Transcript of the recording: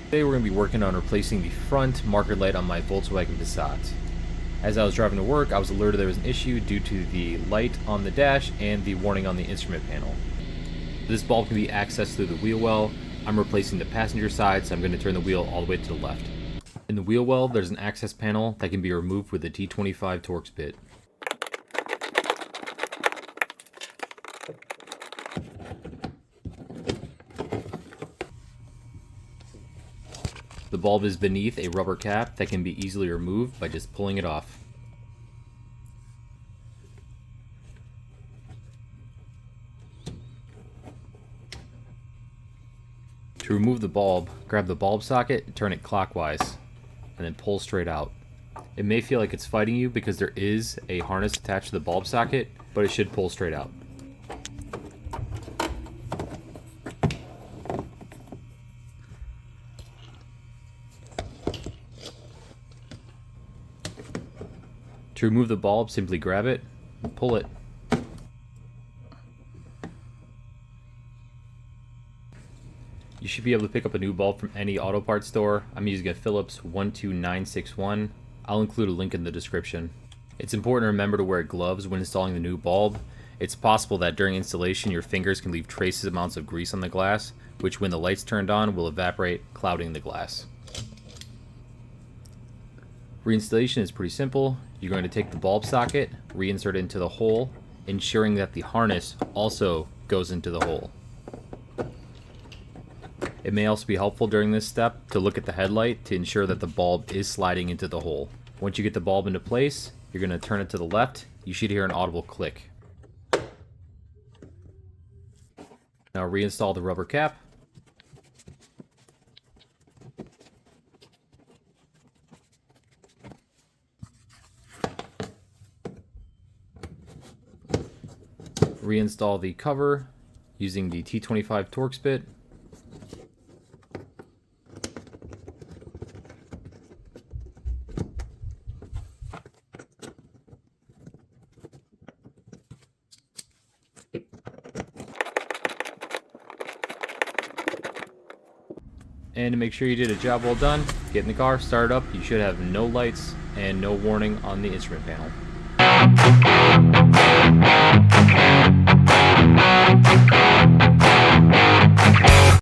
Today we're going to be working on replacing the front marker light on my Volkswagen Passat. As I was driving to work, I was alerted there was an issue due to the light on the dash and the warning on the instrument panel. This bulb can be accessed through the wheel well. I'm replacing the passenger side, so I'm going to turn the wheel all the way to the left. In the wheel well, there's an access panel that can be removed with a T25 Torx bit. The bulb is beneath a rubber cap that can be easily removed by just pulling it off. To remove the bulb, grab the bulb socket, turn it clockwise, and then pull straight out. It may feel like it's fighting you because there is a harness attached to the bulb socket, but it should pull straight out. To remove the bulb, simply grab it and pull it. You should be able to pick up a new bulb from any auto parts store. I'm using a Phillips 12961. I'll include a link in the description. It's important to remember to wear gloves when installing the new bulb. It's possible that during installation your fingers can leave trace amounts of grease on the glass, which when the light's turned on will evaporate, clouding the glass. Reinstallation is pretty simple. You're going to take the bulb socket, reinsert it into the hole, ensuring that the harness also goes into the hole. It may also be helpful during this step to look at the headlight to ensure that the bulb is sliding into the hole. Once you get the bulb into place, you're going to turn it to the left. You should hear an audible click. Now reinstall the rubber cap. Reinstall the cover using the T25 Torx bit. And to make sure you did a job well done, get in the car, start it up. You should have no lights and no warning on the instrument panel.